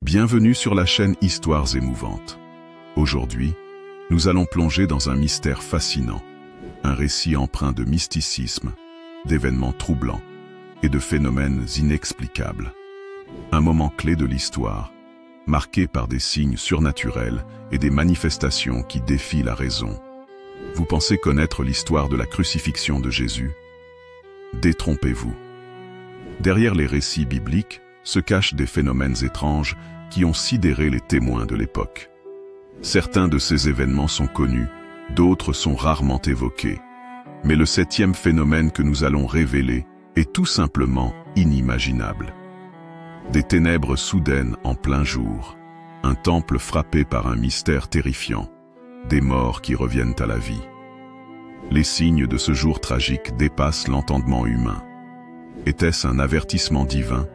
Bienvenue sur la chaîne Histoires émouvantes. Aujourd'hui, nous allons plonger dans un mystère fascinant, un récit empreint de mysticisme, d'événements troublants et de phénomènes inexplicables. Un moment clé de l'histoire, marqué par des signes surnaturels et des manifestations qui défient la raison. Vous pensez connaître l'histoire de la crucifixion de Jésus? Détrompez-vous. Derrière les récits bibliques se cachent des phénomènes étranges qui ont sidéré les témoins de l'époque. Certains de ces événements sont connus, d'autres sont rarement évoqués. Mais le septième phénomène que nous allons révéler est tout simplement inimaginable. Des ténèbres soudaines en plein jour, un temple frappé par un mystère terrifiant, des morts qui reviennent à la vie. Les signes de ce jour tragique dépassent l'entendement humain. Était-ce un avertissement divin?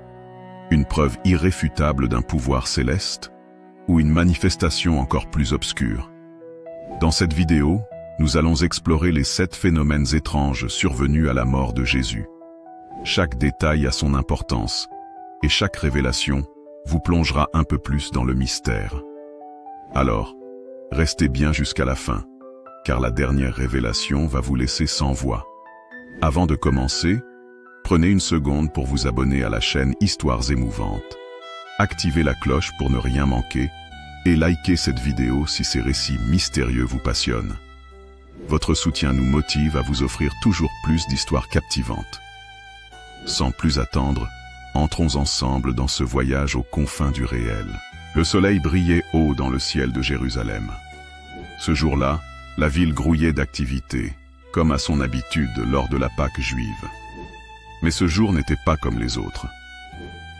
Une preuve irréfutable d'un pouvoir céleste? Ou une manifestation encore plus obscure? Dans cette vidéo, nous allons explorer les 7 phénomènes étranges survenus à la mort de Jésus. Chaque détail a son importance, et chaque révélation vous plongera un peu plus dans le mystère. Alors, restez bien jusqu'à la fin, car la dernière révélation va vous laisser sans voix. Avant de commencer, prenez une seconde pour vous abonner à la chaîne Histoires émouvantes. Activez la cloche pour ne rien manquer et likez cette vidéo si ces récits mystérieux vous passionnent. Votre soutien nous motive à vous offrir toujours plus d'histoires captivantes. Sans plus attendre, entrons ensemble dans ce voyage aux confins du réel. Le soleil brillait haut dans le ciel de Jérusalem. Ce jour-là, la ville grouillait d'activité, comme à son habitude lors de la Pâque juive. Mais ce jour n'était pas comme les autres.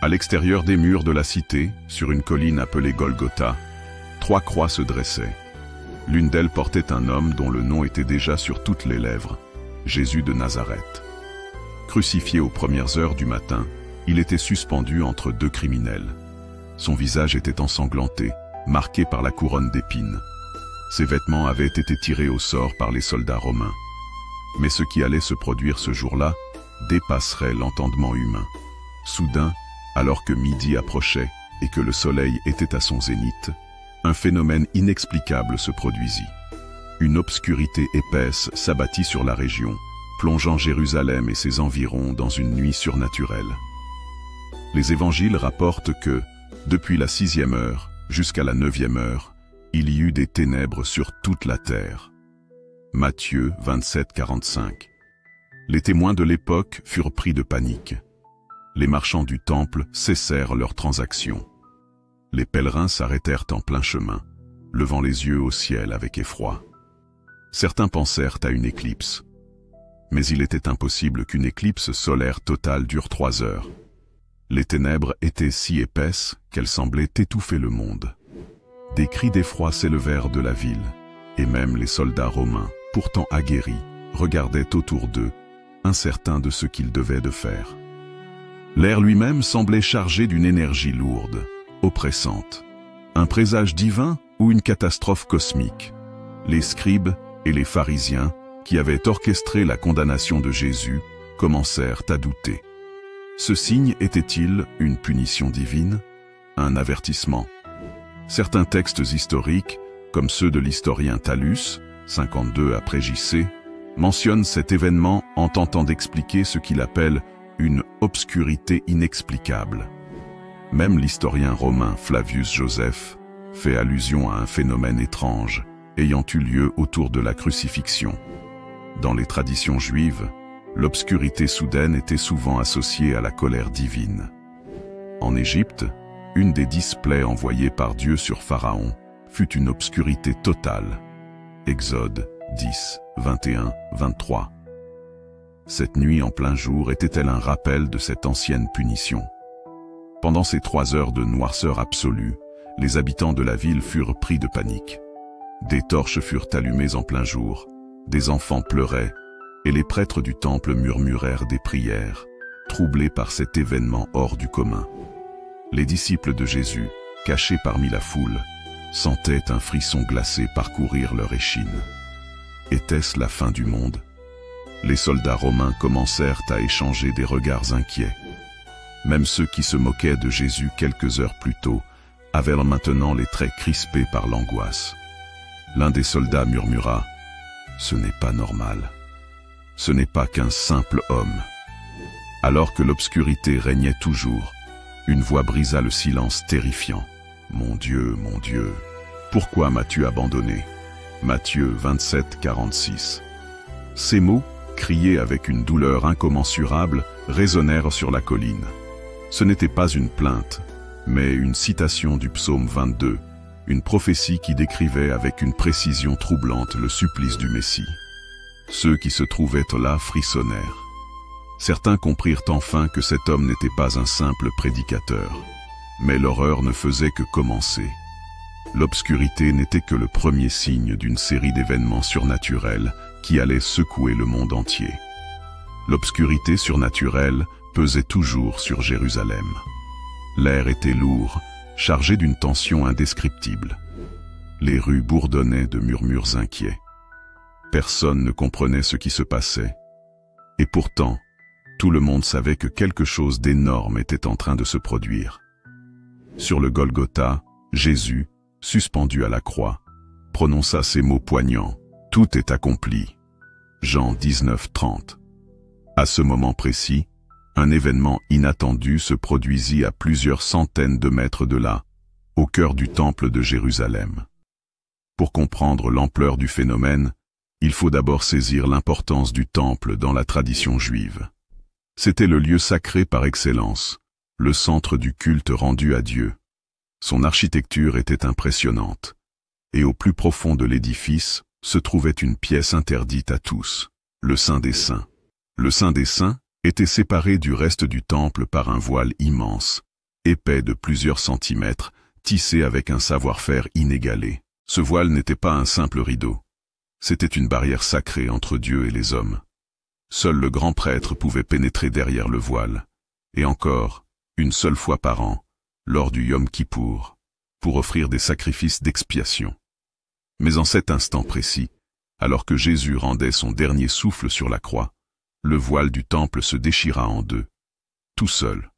À l'extérieur des murs de la cité, sur une colline appelée Golgotha, 3 croix se dressaient. L'une d'elles portait un homme dont le nom était déjà sur toutes les lèvres, Jésus de Nazareth. Crucifié aux premières heures du matin, il était suspendu entre 2 criminels. Son visage était ensanglanté, marqué par la couronne d'épines. Ses vêtements avaient été tirés au sort par les soldats romains. Mais ce qui allait se produire ce jour-là dépasserait l'entendement humain. Soudain, alors que midi approchait et que le soleil était à son zénith, un phénomène inexplicable se produisit. Une obscurité épaisse s'abattit sur la région, plongeant Jérusalem et ses environs dans une nuit surnaturelle. Les évangiles rapportent que, depuis la 6e heure jusqu'à la 9e heure, il y eut des ténèbres sur toute la terre. Matthieu 27, 45. Les témoins de l'époque furent pris de panique. Les marchands du temple cessèrent leurs transactions. Les pèlerins s'arrêtèrent en plein chemin, levant les yeux au ciel avec effroi. Certains pensèrent à une éclipse. Mais il était impossible qu'une éclipse solaire totale dure 3 heures. Les ténèbres étaient si épaisses qu'elles semblaient étouffer le monde. Des cris d'effroi s'élevèrent de la ville, et même les soldats romains, pourtant aguerris, regardaient autour d'eux, incertains de ce qu'ils devaient de faire. L'air lui-même semblait chargé d'une énergie lourde, oppressante. Un présage divin ou une catastrophe cosmique? Les scribes et les pharisiens, qui avaient orchestré la condamnation de Jésus, commencèrent à douter. Ce signe était-il une punition divine? Un avertissement? Certains textes historiques, comme ceux de l'historien Thalus, 52 après JC, mentionne cet événement en tentant d'expliquer ce qu'il appelle une obscurité inexplicable. Même l'historien romain Flavius Joseph fait allusion à un phénomène étrange ayant eu lieu autour de la crucifixion. Dans les traditions juives, l'obscurité soudaine était souvent associée à la colère divine. En Égypte, une des 10 plaies envoyées par Dieu sur Pharaon fut une obscurité totale. Exode 10, 21, 23. Cette nuit en plein jour était-elle un rappel de cette ancienne punition? Pendant ces 3 heures de noirceur absolue, les habitants de la ville furent pris de panique. Des torches furent allumées en plein jour, des enfants pleuraient, et les prêtres du temple murmurèrent des prières, troublés par cet événement hors du commun. Les disciples de Jésus, cachés parmi la foule, sentaient un frisson glacé parcourir leur échine. Était-ce la fin du monde? Les soldats romains commencèrent à échanger des regards inquiets. Même ceux qui se moquaient de Jésus quelques heures plus tôt avait maintenant les traits crispés par l'angoisse. L'un des soldats murmura « Ce n'est pas normal. Ce n'est pas qu'un simple homme. » Alors que l'obscurité régnait toujours, une voix brisa le silence terrifiant. « Mon Dieu, pourquoi m'as-tu abandonné » Matthieu 27, 46. Ces mots, criés avec une douleur incommensurable, résonnèrent sur la colline. Ce n'était pas une plainte, mais une citation du psaume 22, une prophétie qui décrivait avec une précision troublante le supplice du Messie. Ceux qui se trouvaient là frissonnèrent. Certains comprirent enfin que cet homme n'était pas un simple prédicateur, mais l'horreur ne faisait que commencer. L'obscurité n'était que le premier signe d'une série d'événements surnaturels qui allaient secouer le monde entier. L'obscurité surnaturelle pesait toujours sur Jérusalem. L'air était lourd, chargé d'une tension indescriptible. Les rues bourdonnaient de murmures inquiets. Personne ne comprenait ce qui se passait. Et pourtant, tout le monde savait que quelque chose d'énorme était en train de se produire. Sur le Golgotha, Jésus, suspendu à la croix, prononça ces mots poignants. « Tout est accompli ». Jean 19, 30. À ce moment précis, un événement inattendu se produisit à plusieurs centaines de mètres de là, au cœur du temple de Jérusalem. Pour comprendre l'ampleur du phénomène, il faut d'abord saisir l'importance du temple dans la tradition juive. C'était le lieu sacré par excellence, le centre du culte rendu à Dieu. Son architecture était impressionnante, et au plus profond de l'édifice se trouvait une pièce interdite à tous, le Saint des Saints. Le Saint des Saints était séparé du reste du temple par un voile immense, épais de plusieurs centimètres, tissé avec un savoir-faire inégalé. Ce voile n'était pas un simple rideau. C'était une barrière sacrée entre Dieu et les hommes. Seul le grand prêtre pouvait pénétrer derrière le voile, et encore, une seule fois par an, lors du Yom Kippour, pour offrir des sacrifices d'expiation. Mais en cet instant précis, alors que Jésus rendait son dernier souffle sur la croix, le voile du temple se déchira en deux, tout seul,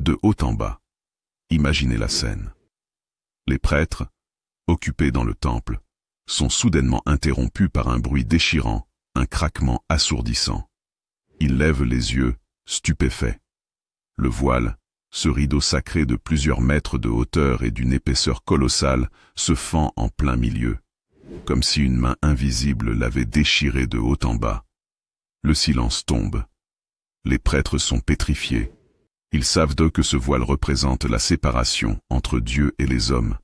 de haut en bas. Imaginez la scène. Les prêtres, occupés dans le temple, sont soudainement interrompus par un bruit déchirant, un craquement assourdissant. Ils lèvent les yeux, stupéfaits. Le voile, ce rideau sacré de plusieurs mètres de hauteur et d'une épaisseur colossale, se fend en plein milieu, comme si une main invisible l'avait déchiré de haut en bas. Le silence tombe. Les prêtres sont pétrifiés. Ils savent d'eux que ce voile représente la séparation entre Dieu et les hommes.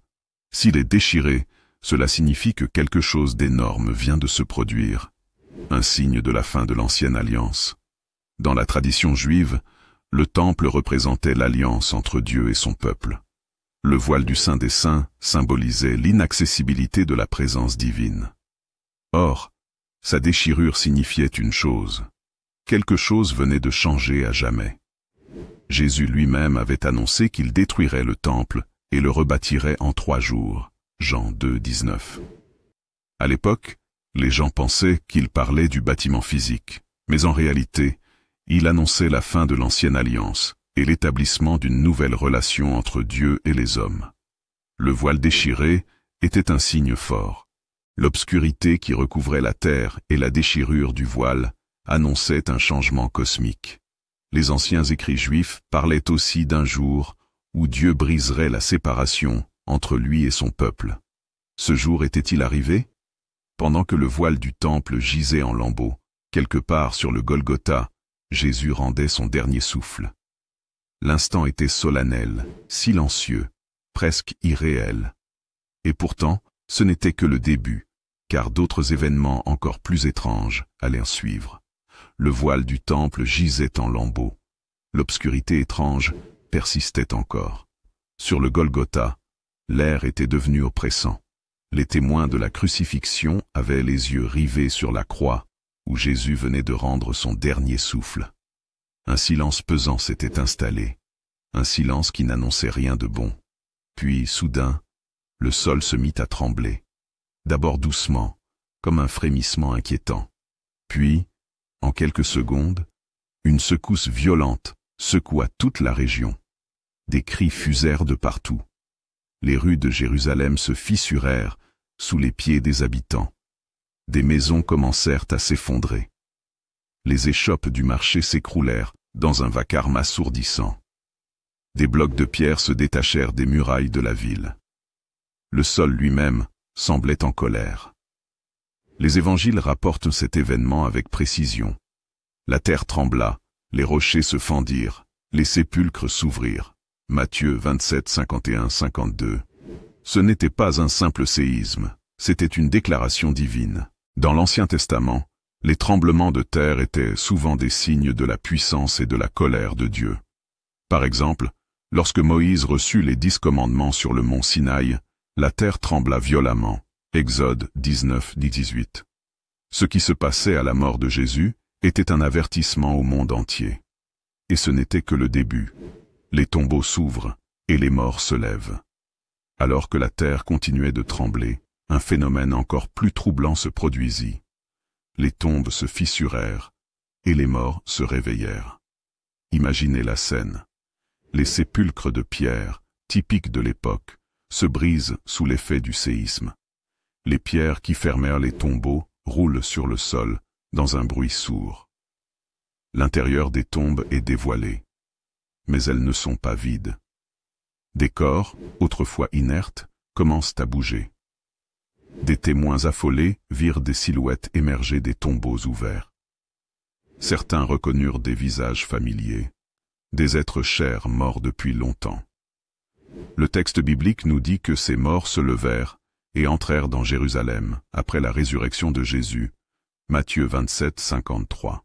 S'il est déchiré, cela signifie que quelque chose d'énorme vient de se produire, un signe de la fin de l'ancienne alliance. Dans la tradition juive, le temple représentait l'alliance entre Dieu et son peuple. Le voile du Saint des Saints symbolisait l'inaccessibilité de la présence divine. Or, sa déchirure signifiait une chose. Quelque chose venait de changer à jamais. Jésus lui-même avait annoncé qu'il détruirait le temple et le rebâtirait en 3 jours. Jean 2, 19. À l'époque, les gens pensaient qu'il parlait du bâtiment physique, mais en réalité, il annonçait la fin de l'ancienne alliance et l'établissement d'une nouvelle relation entre Dieu et les hommes. Le voile déchiré était un signe fort. L'obscurité qui recouvrait la terre et la déchirure du voile annonçaient un changement cosmique. Les anciens écrits juifs parlaient aussi d'un jour où Dieu briserait la séparation entre lui et son peuple. Ce jour était-il arrivé? Pendant que le voile du temple gisait en lambeaux, quelque part sur le Golgotha, Jésus rendait son dernier souffle. L'instant était solennel, silencieux, presque irréel. Et pourtant, ce n'était que le début, car d'autres événements encore plus étranges allaient suivre. Le voile du temple gisait en lambeaux. L'obscurité étrange persistait encore. Sur le Golgotha, l'air était devenu oppressant. Les témoins de la crucifixion avaient les yeux rivés sur la croix, où Jésus venait de rendre son dernier souffle. Un silence pesant s'était installé, un silence qui n'annonçait rien de bon. Puis, soudain, le sol se mit à trembler, d'abord doucement, comme un frémissement inquiétant. Puis, en quelques secondes, une secousse violente secoua toute la région. Des cris fusèrent de partout. Les rues de Jérusalem se fissurèrent sous les pieds des habitants. Des maisons commencèrent à s'effondrer. Les échoppes du marché s'écroulèrent dans un vacarme assourdissant. Des blocs de pierre se détachèrent des murailles de la ville. Le sol lui-même semblait en colère. Les évangiles rapportent cet événement avec précision. La terre trembla, les rochers se fendirent, les sépulcres s'ouvrirent. Matthieu 27, 51-52. Ce n'était pas un simple séisme, c'était une déclaration divine. Dans l'Ancien Testament, les tremblements de terre étaient souvent des signes de la puissance et de la colère de Dieu. Par exemple, lorsque Moïse reçut les 10 commandements sur le mont Sinaï, la terre trembla violemment. Exode 19, 18. Ce qui se passait à la mort de Jésus était un avertissement au monde entier. Et ce n'était que le début. Les tombeaux s'ouvrent et les morts se lèvent. Alors que la terre continuait de trembler, un phénomène encore plus troublant se produisit. Les tombes se fissurèrent et les morts se réveillèrent. Imaginez la scène. Les sépulcres de pierre, typiques de l'époque, se brisent sous l'effet du séisme. Les pierres qui fermèrent les tombeaux roulent sur le sol dans un bruit sourd. L'intérieur des tombes est dévoilé, mais elles ne sont pas vides. Des corps, autrefois inertes, commencent à bouger. Des témoins affolés virent des silhouettes émerger des tombeaux ouverts. Certains reconnurent des visages familiers, des êtres chers morts depuis longtemps. Le texte biblique nous dit que ces morts se levèrent et entrèrent dans Jérusalem après la résurrection de Jésus. Matthieu 27, 53.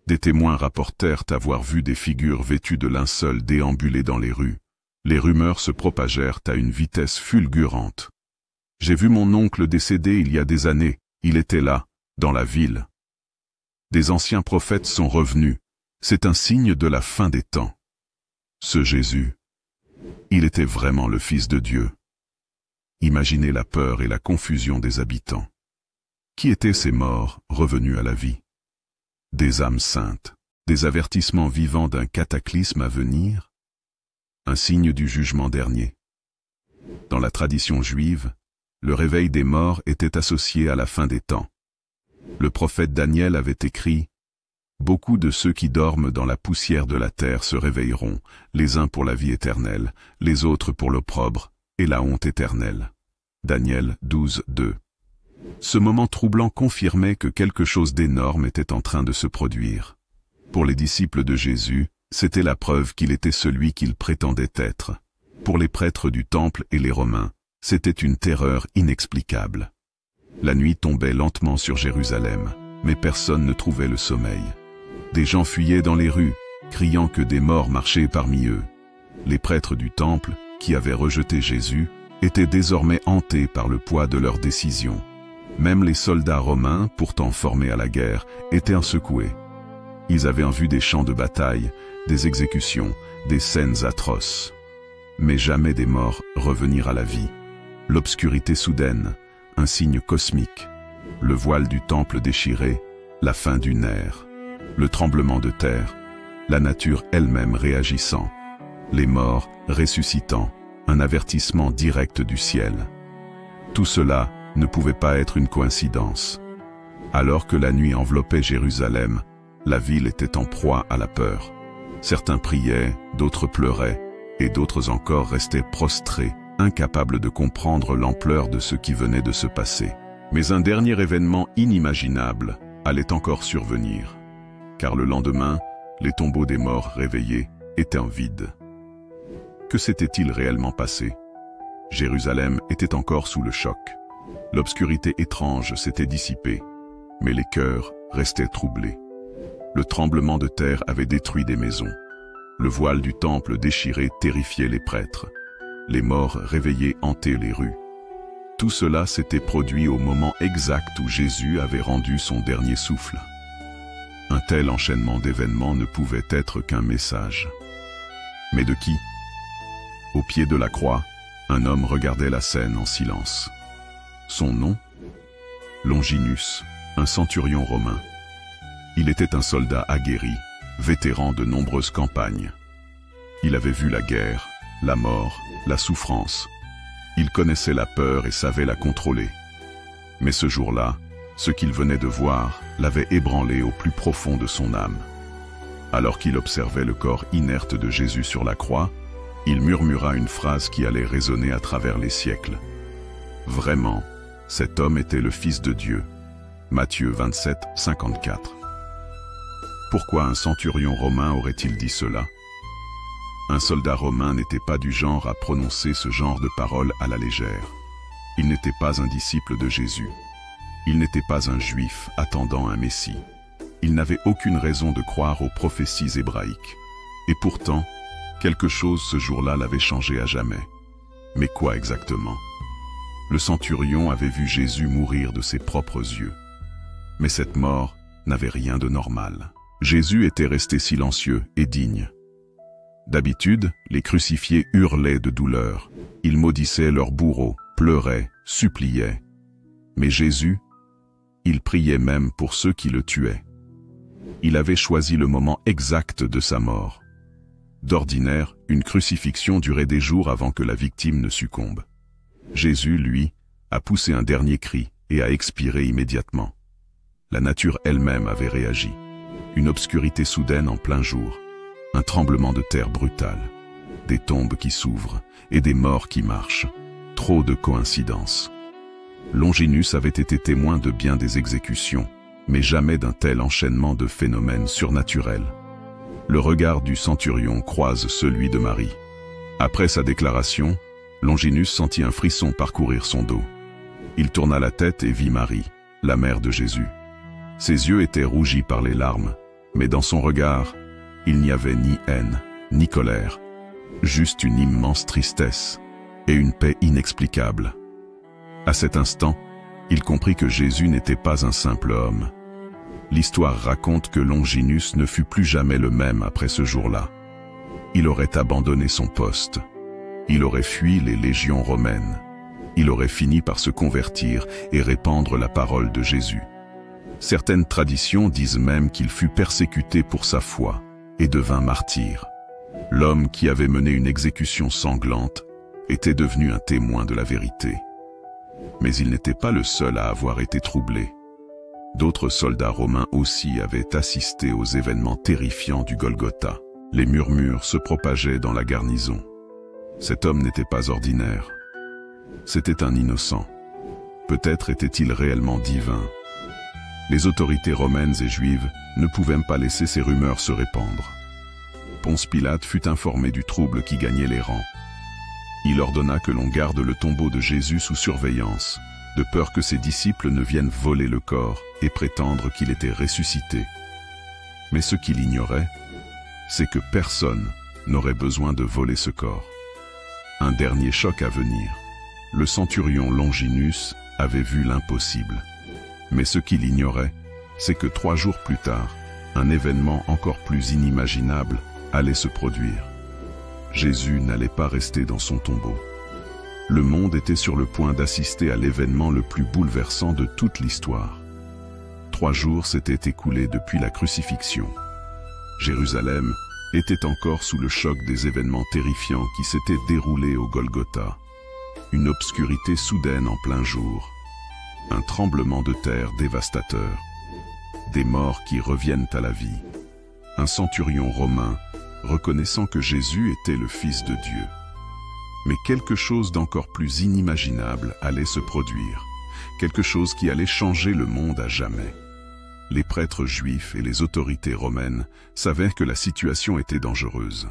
Des témoins rapportèrent avoir vu des figures vêtues de linceul déambuler dans les rues. Les rumeurs se propagèrent à une vitesse fulgurante. « J'ai vu mon oncle décédé il y a des années, il était là, dans la ville. » Des anciens prophètes sont revenus, c'est un signe de la fin des temps. Ce Jésus, il était vraiment le Fils de Dieu. Imaginez la peur et la confusion des habitants. Qui étaient ces morts revenus à la vie? Des âmes saintes, des avertissements vivants d'un cataclysme à venir? Un signe du jugement dernier. Dans la tradition juive, le réveil des morts était associé à la fin des temps. Le prophète Daniel avait écrit « Beaucoup de ceux qui dorment dans la poussière de la terre se réveilleront, les uns pour la vie éternelle, les autres pour l'opprobre et la honte éternelle. » Daniel 12, 2. Ce moment troublant confirmait que quelque chose d'énorme était en train de se produire. Pour les disciples de Jésus, c'était la preuve qu'il était celui qu'il prétendait être. Pour les prêtres du temple et les Romains, c'était une terreur inexplicable. La nuit tombait lentement sur Jérusalem, mais personne ne trouvait le sommeil. Des gens fuyaient dans les rues, criant que des morts marchaient parmi eux. Les prêtres du temple, qui avaient rejeté Jésus, étaient désormais hantés par le poids de leurs décisions. Même les soldats romains, pourtant formés à la guerre, étaient secoués. Ils avaient en vue des champs de bataille, des exécutions, des scènes atroces. Mais jamais des morts revenir à la vie. L'obscurité soudaine, un signe cosmique. Le voile du temple déchiré, la fin d'une ère. Le tremblement de terre, la nature elle-même réagissant. Les morts ressuscitant, un avertissement direct du ciel. Tout cela ne pouvait pas être une coïncidence. Alors que la nuit enveloppait Jérusalem, la ville était en proie à la peur. Certains priaient, d'autres pleuraient, et d'autres encore restaient prostrés, incapables de comprendre l'ampleur de ce qui venait de se passer. Mais un dernier événement inimaginable allait encore survenir. Car le lendemain, les tombeaux des morts réveillés étaient en vide. Que s'était-il réellement passé? Jérusalem était encore sous le choc. L'obscurité étrange s'était dissipée, mais les cœurs restaient troublés. Le tremblement de terre avait détruit des maisons. Le voile du temple déchiré terrifiait les prêtres. Les morts réveillés hantaient les rues. Tout cela s'était produit au moment exact où Jésus avait rendu son dernier souffle. Un tel enchaînement d'événements ne pouvait être qu'un message. Mais de qui? Au pied de la croix, un homme regardait la scène en silence. Son nom? Longinus, un centurion romain. Il était un soldat aguerri, vétéran de nombreuses campagnes. Il avait vu la guerre, la mort, la souffrance, Il connaissait la peur et savait la contrôler. Mais ce jour-là, ce qu'il venait de voir l'avait ébranlé au plus profond de son âme. Alors qu'il observait le corps inerte de Jésus sur la croix, il murmura une phrase qui allait résonner à travers les siècles. Vraiment, cet homme était le Fils de Dieu. Matthieu 27, 54. Pourquoi un centurion romain aurait-il dit cela? Un soldat romain n'était pas du genre à prononcer ce genre de paroles à la légère. Il n'était pas un disciple de Jésus. Il n'était pas un juif attendant un Messie. Il n'avait aucune raison de croire aux prophéties hébraïques. Et pourtant, quelque chose ce jour-là l'avait changé à jamais. Mais quoi exactement? Le centurion avait vu Jésus mourir de ses propres yeux. Mais cette mort n'avait rien de normal. Jésus était resté silencieux et digne. D'habitude, les crucifiés hurlaient de douleur. Ils maudissaient leurs bourreaux, pleuraient, suppliaient. Mais Jésus, il priait même pour ceux qui le tuaient. Il avait choisi le moment exact de sa mort. D'ordinaire, une crucifixion durait des jours avant que la victime ne succombe. Jésus, lui, a poussé un dernier cri et a expiré immédiatement. La nature elle-même avait réagi. Une obscurité soudaine en plein jour. Un tremblement de terre brutal, des tombes qui s'ouvrent et des morts qui marchent. Trop de coïncidences. Longinus avait été témoin de bien des exécutions, mais jamais d'un tel enchaînement de phénomènes surnaturels. Le regard du centurion croise celui de Marie. Après sa déclaration, Longinus sentit un frisson parcourir son dos. Il tourna la tête et vit Marie, la mère de Jésus. Ses yeux étaient rougis par les larmes, mais dans son regard, il n'y avait ni haine, ni colère, juste une immense tristesse et une paix inexplicable. À cet instant, il comprit que Jésus n'était pas un simple homme. L'histoire raconte que Longinus ne fut plus jamais le même après ce jour-là. Il aurait abandonné son poste. Il aurait fui les légions romaines. Il aurait fini par se convertir et répandre la parole de Jésus. Certaines traditions disent même qu'il fut persécuté pour sa foi et devint martyr. L'homme qui avait mené une exécution sanglante était devenu un témoin de la vérité. Mais il n'était pas le seul à avoir été troublé. D'autres soldats romains aussi avaient assisté aux événements terrifiants du Golgotha. Les murmures se propageaient dans la garnison. Cet homme n'était pas ordinaire. C'était un innocent. Peut-être était-il réellement divin. Les autorités romaines et juives ne pouvaient pas laisser ces rumeurs se répandre. Ponce Pilate fut informé du trouble qui gagnait les rangs. Il ordonna que l'on garde le tombeau de Jésus sous surveillance, de peur que ses disciples ne viennent voler le corps et prétendre qu'il était ressuscité. Mais ce qu'il ignorait, c'est que personne n'aurait besoin de voler ce corps. Un dernier choc à venir. Le centurion Longinus avait vu l'impossible. Mais ce qu'il ignorait, c'est que 3 jours plus tard, un événement encore plus inimaginable allait se produire. Jésus n'allait pas rester dans son tombeau. Le monde était sur le point d'assister à l'événement le plus bouleversant de toute l'histoire. 3 jours s'étaient écoulés depuis la crucifixion. Jérusalem était encore sous le choc des événements terrifiants qui s'étaient déroulés au Golgotha. Une obscurité soudaine en plein jour. Un tremblement de terre dévastateur. Des morts qui reviennent à la vie. Un centurion romain reconnaissant que Jésus était le Fils de Dieu. Mais quelque chose d'encore plus inimaginable allait se produire. Quelque chose qui allait changer le monde à jamais. Les prêtres juifs et les autorités romaines savaient que la situation était dangereuse.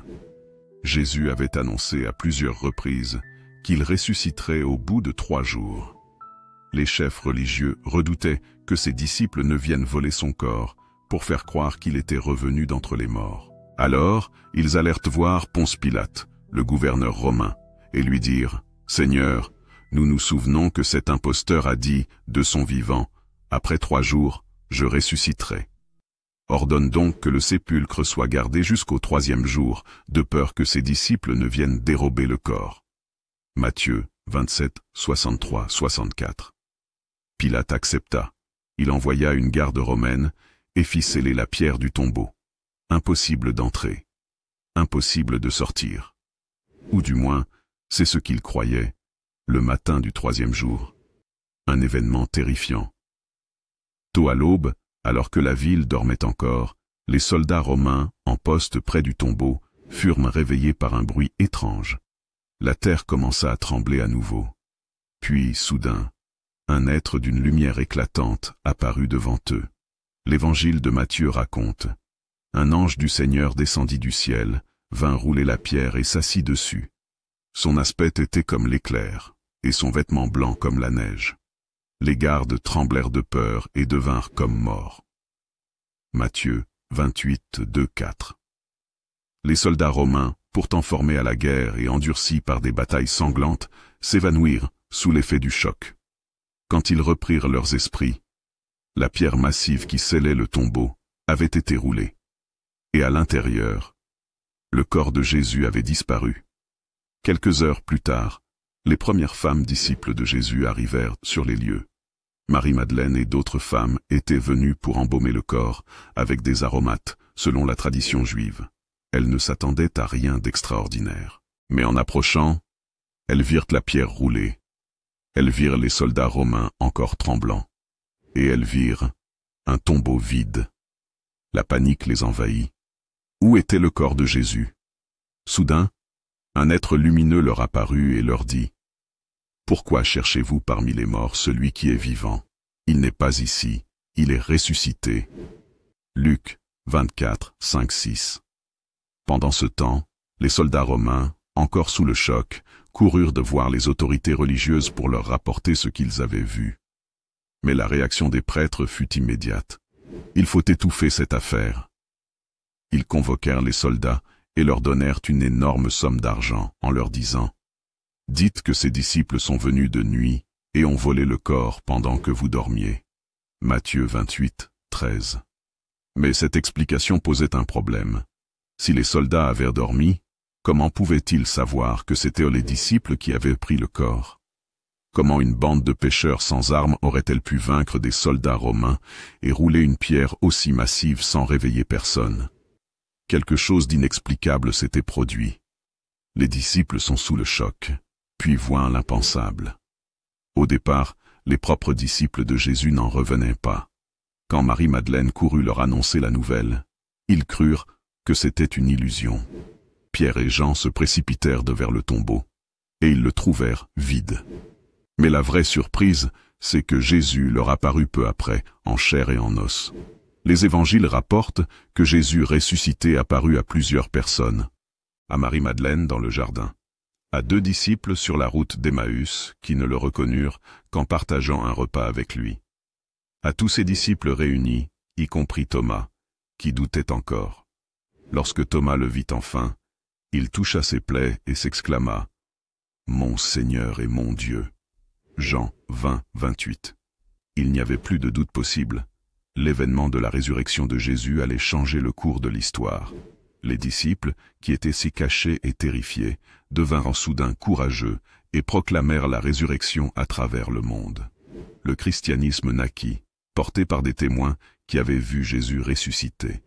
Jésus avait annoncé à plusieurs reprises qu'il ressusciterait au bout de 3 jours. Les chefs religieux redoutaient que ses disciples ne viennent voler son corps pour faire croire qu'il était revenu d'entre les morts. Alors, ils allèrent voir Ponce Pilate, le gouverneur romain, et lui dirent « Seigneur, nous nous souvenons que cet imposteur a dit, de son vivant, « Après 3 jours, je ressusciterai. » Ordonne donc que le sépulcre soit gardé jusqu'au 3e jour, de peur que ses disciples ne viennent dérober le corps. Matthieu 27, 63, 64. Pilate accepta. Il envoya une garde romaine et fit sceller la pierre du tombeau. Impossible d'entrer. Impossible de sortir. Ou du moins, c'est ce qu'il croyait. Le matin du troisième jour. Un événement terrifiant. Tôt à l'aube, alors que la ville dormait encore, les soldats romains, en poste près du tombeau, furent réveillés par un bruit étrange. La terre commença à trembler à nouveau. Puis, soudain, un être d'une lumière éclatante apparut devant eux. L'Évangile de Matthieu raconte: un ange du Seigneur descendit du ciel, vint rouler la pierre et s'assit dessus. Son aspect était comme l'éclair, et son vêtement blanc comme la neige. Les gardes tremblèrent de peur et devinrent comme morts. Matthieu 28, 2-4. Les soldats romains, pourtant formés à la guerre et endurcis par des batailles sanglantes, s'évanouirent sous l'effet du choc. Quand ils reprirent leurs esprits, la pierre massive qui scellait le tombeau avait été roulée. Et à l'intérieur, le corps de Jésus avait disparu. Quelques heures plus tard, les premières femmes disciples de Jésus arrivèrent sur les lieux. Marie-Madeleine et d'autres femmes étaient venues pour embaumer le corps avec des aromates, selon la tradition juive. Elles ne s'attendaient à rien d'extraordinaire. Mais en approchant, elles virent la pierre rouler. Elles virent les soldats romains encore tremblants. Et elles virent un tombeau vide. La panique les envahit. Où était le corps de Jésus? Soudain, un être lumineux leur apparut et leur dit: « Pourquoi cherchez-vous parmi les morts celui qui est vivant? Il n'est pas ici, il est ressuscité. » Luc 24, 5-6. Pendant ce temps, les soldats romains, encore sous le choc, coururent de voir les autorités religieuses pour leur rapporter ce qu'ils avaient vu. Mais la réaction des prêtres fut immédiate. Il faut étouffer cette affaire. Ils convoquèrent les soldats et leur donnèrent une énorme somme d'argent en leur disant: « Dites que ces disciples sont venus de nuit et ont volé le corps pendant que vous dormiez. » Matthieu 28, 13. Mais cette explication posait un problème. Si les soldats avaient dormi, comment pouvaient-ils savoir que c'étaient les disciples qui avaient pris le corps? Comment une bande de pêcheurs sans armes aurait-elle pu vaincre des soldats romains et rouler une pierre aussi massive sans réveiller personne? Quelque chose d'inexplicable s'était produit. Les disciples sont sous le choc, puis voient l'impensable. Au départ, les propres disciples de Jésus n'en revenaient pas. Quand Marie-Madeleine courut leur annoncer la nouvelle, ils crurent que c'était une illusion. Pierre et Jean se précipitèrent vers le tombeau, et ils le trouvèrent vide. Mais la vraie surprise, c'est que Jésus leur apparut peu après, en chair et en os. Les évangiles rapportent que Jésus ressuscité apparut à plusieurs personnes. À Marie-Madeleine dans le jardin, à 2 disciples sur la route d'Emmaüs qui ne le reconnurent qu'en partageant un repas avec lui. À tous ses disciples réunis, y compris Thomas, qui doutait encore. Lorsque Thomas le vit enfin, il toucha ses plaies et s'exclama: « Mon Seigneur et mon Dieu !» Jean 20, 28. Il n'y avait plus de doute possible. L'événement de la résurrection de Jésus allait changer le cours de l'histoire. Les disciples, qui étaient si cachés et terrifiés, devinrent soudain courageux et proclamèrent la résurrection à travers le monde. Le christianisme naquit, porté par des témoins qui avaient vu Jésus ressuscité.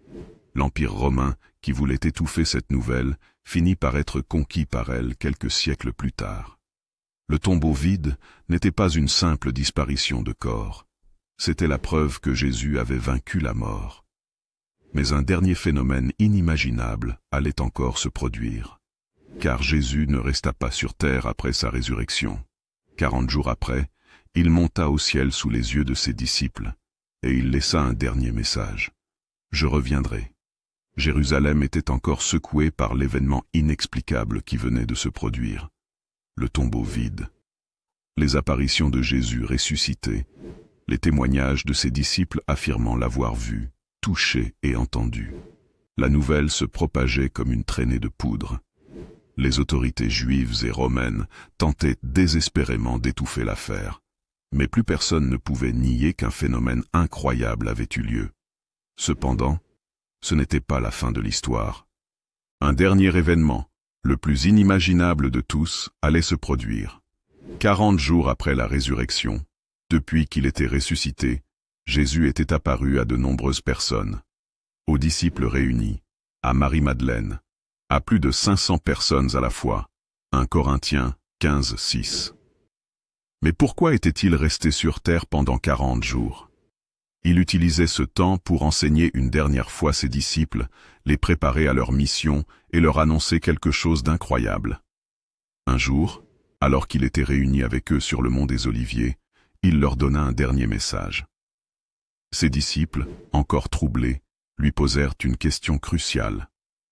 L'Empire romain, qui voulait étouffer cette nouvelle, finit par être conquis par elle quelques siècles plus tard. Le tombeau vide n'était pas une simple disparition de corps. C'était la preuve que Jésus avait vaincu la mort. Mais un dernier phénomène inimaginable allait encore se produire. Car Jésus ne resta pas sur terre après sa résurrection. 40 jours après, il monta au ciel sous les yeux de ses disciples, et il laissa un dernier message: « Je reviendrai. » Jérusalem était encore secouée par l'événement inexplicable qui venait de se produire. Le tombeau vide, les apparitions de Jésus ressuscité, les témoignages de ses disciples affirmant l'avoir vu, touché et entendu. La nouvelle se propageait comme une traînée de poudre. Les autorités juives et romaines tentaient désespérément d'étouffer l'affaire, mais plus personne ne pouvait nier qu'un phénomène incroyable avait eu lieu. Cependant, ce n'était pas la fin de l'histoire. Un dernier événement, le plus inimaginable de tous, allait se produire. 40 jours après la résurrection, depuis qu'il était ressuscité, Jésus était apparu à de nombreuses personnes, aux disciples réunis, à Marie-Madeleine, à plus de 500 personnes à la fois. 1 Corinthiens 15, 6. Mais pourquoi était-il resté sur terre pendant 40 jours? Il utilisait ce temps pour enseigner une dernière fois ses disciples, les préparer à leur mission et leur annoncer quelque chose d'incroyable. Un jour, alors qu'il était réuni avec eux sur le mont des Oliviers, il leur donna un dernier message. Ses disciples, encore troublés, lui posèrent une question cruciale.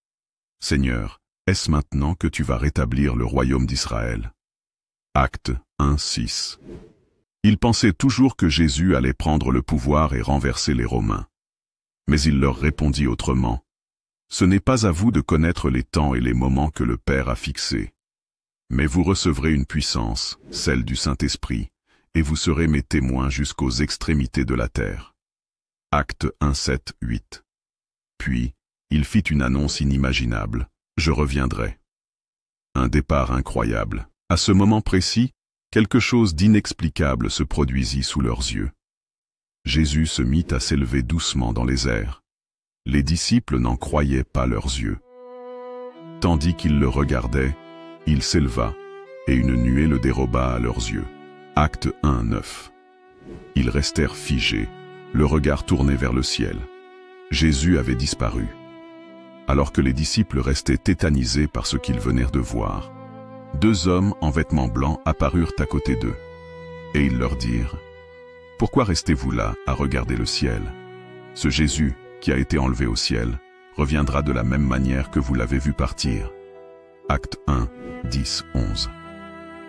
« Seigneur, est-ce maintenant que tu vas rétablir le royaume d'Israël » Acte 1:6. Ils pensaient toujours que Jésus allait prendre le pouvoir et renverser les Romains. Mais il leur répondit autrement. « Ce n'est pas à vous de connaître les temps et les moments que le Père a fixés. Mais vous recevrez une puissance, celle du Saint-Esprit, et vous serez mes témoins jusqu'aux extrémités de la terre. » Acte 1:7-8. Puis, il fit une annonce inimaginable. « Je reviendrai. » Un départ incroyable. À ce moment précis, quelque chose d'inexplicable se produisit sous leurs yeux. Jésus se mit à s'élever doucement dans les airs. Les disciples n'en croyaient pas leurs yeux. Tandis qu'ils le regardaient, il s'éleva, et une nuée le déroba à leurs yeux. Acte 1:9. Ils restèrent figés, le regard tourné vers le ciel. Jésus avait disparu. Alors que les disciples restaient tétanisés par ce qu'ils venaient de voir, 2 hommes en vêtements blancs apparurent à côté d'eux. Et ils leur dirent, « Pourquoi restez-vous là à regarder le ciel? Ce Jésus, qui a été enlevé au ciel, reviendra de la même manière que vous l'avez vu partir. » Acte 1, 10, 11.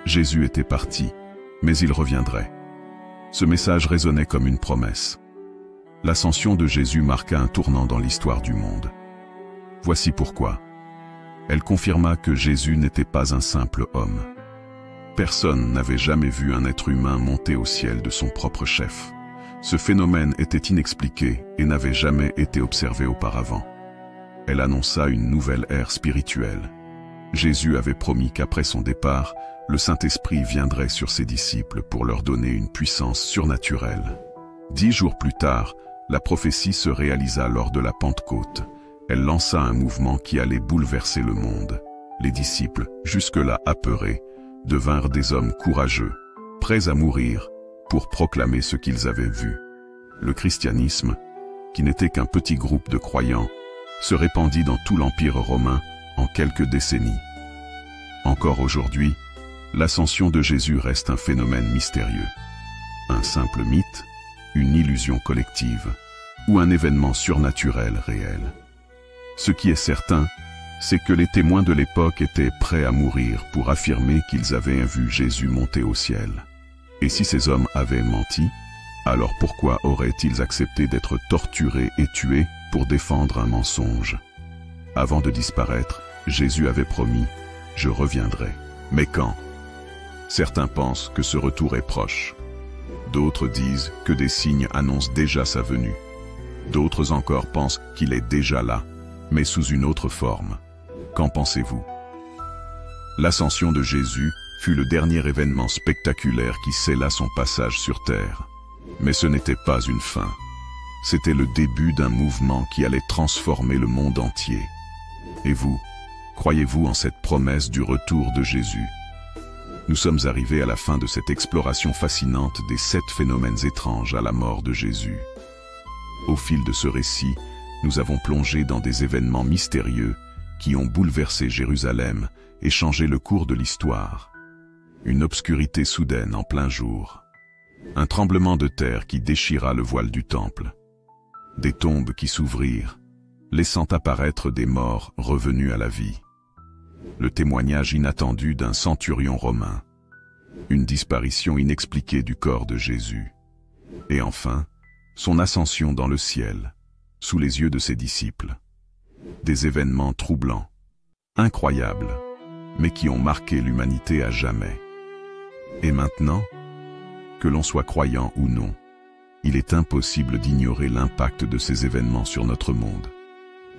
Jésus était parti, mais il reviendrait. Ce message résonnait comme une promesse. L'ascension de Jésus marqua un tournant dans l'histoire du monde. Voici pourquoi. Elle confirma que Jésus n'était pas un simple homme. Personne n'avait jamais vu un être humain monter au ciel de son propre chef. Ce phénomène était inexpliqué et n'avait jamais été observé auparavant. Elle annonça une nouvelle ère spirituelle. Jésus avait promis qu'après son départ, le Saint-Esprit viendrait sur ses disciples pour leur donner une puissance surnaturelle. 10 jours plus tard, la prophétie se réalisa lors de la Pentecôte. Elle lança un mouvement qui allait bouleverser le monde. Les disciples, jusque-là apeurés, devinrent des hommes courageux, prêts à mourir pour proclamer ce qu'ils avaient vu. Le christianisme, qui n'était qu'un petit groupe de croyants, se répandit dans tout l'Empire romain en quelques décennies. Encore aujourd'hui, l'ascension de Jésus reste un phénomène mystérieux. Un simple mythe, une illusion collective, ou un événement surnaturel réel. Ce qui est certain, c'est que les témoins de l'époque étaient prêts à mourir pour affirmer qu'ils avaient vu Jésus monter au ciel. Et si ces hommes avaient menti, alors pourquoi auraient-ils accepté d'être torturés et tués pour défendre un mensonge? Avant de disparaître, Jésus avait promis « Je reviendrai ». Mais quand? Certains pensent que ce retour est proche. D'autres disent que des signes annoncent déjà sa venue. D'autres encore pensent qu'il est déjà là, mais sous une autre forme. Qu'en pensez-vous? L'ascension de Jésus fut le dernier événement spectaculaire qui scella son passage sur terre. Mais ce n'était pas une fin. C'était le début d'un mouvement qui allait transformer le monde entier. Et vous, croyez-vous en cette promesse du retour de Jésus? Nous sommes arrivés à la fin de cette exploration fascinante des 7 phénomènes étranges à la mort de Jésus. Au fil de ce récit, nous avons plongé dans des événements mystérieux qui ont bouleversé Jérusalem et changé le cours de l'histoire. Une obscurité soudaine en plein jour. Un tremblement de terre qui déchira le voile du temple. Des tombes qui s'ouvrirent, laissant apparaître des morts revenus à la vie. Le témoignage inattendu d'un centurion romain. Une disparition inexpliquée du corps de Jésus. Et enfin, son ascension dans le ciel, sous les yeux de ses disciples. Des événements troublants, incroyables, mais qui ont marqué l'humanité à jamais. Et maintenant, que l'on soit croyant ou non, il est impossible d'ignorer l'impact de ces événements sur notre monde.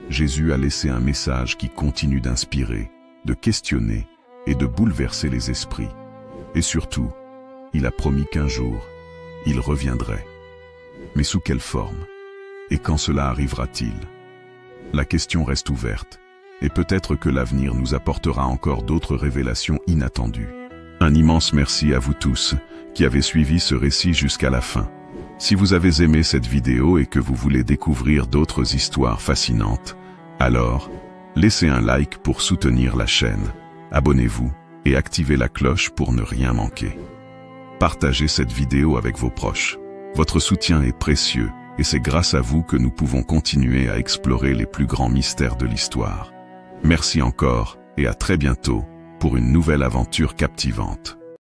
Jésus a laissé un message qui continue d'inspirer, de questionner et de bouleverser les esprits. Et surtout, il a promis qu'un jour, il reviendrait. Mais sous quelle forme? Et quand cela arrivera-t-il? La question reste ouverte, et peut-être que l'avenir nous apportera encore d'autres révélations inattendues. Un immense merci à vous tous, qui avez suivi ce récit jusqu'à la fin. Si vous avez aimé cette vidéo et que vous voulez découvrir d'autres histoires fascinantes, alors laissez un like pour soutenir la chaîne, abonnez-vous et activez la cloche pour ne rien manquer. Partagez cette vidéo avec vos proches. Votre soutien est précieux et c'est grâce à vous que nous pouvons continuer à explorer les plus grands mystères de l'histoire. Merci encore et à très bientôt pour une nouvelle aventure captivante.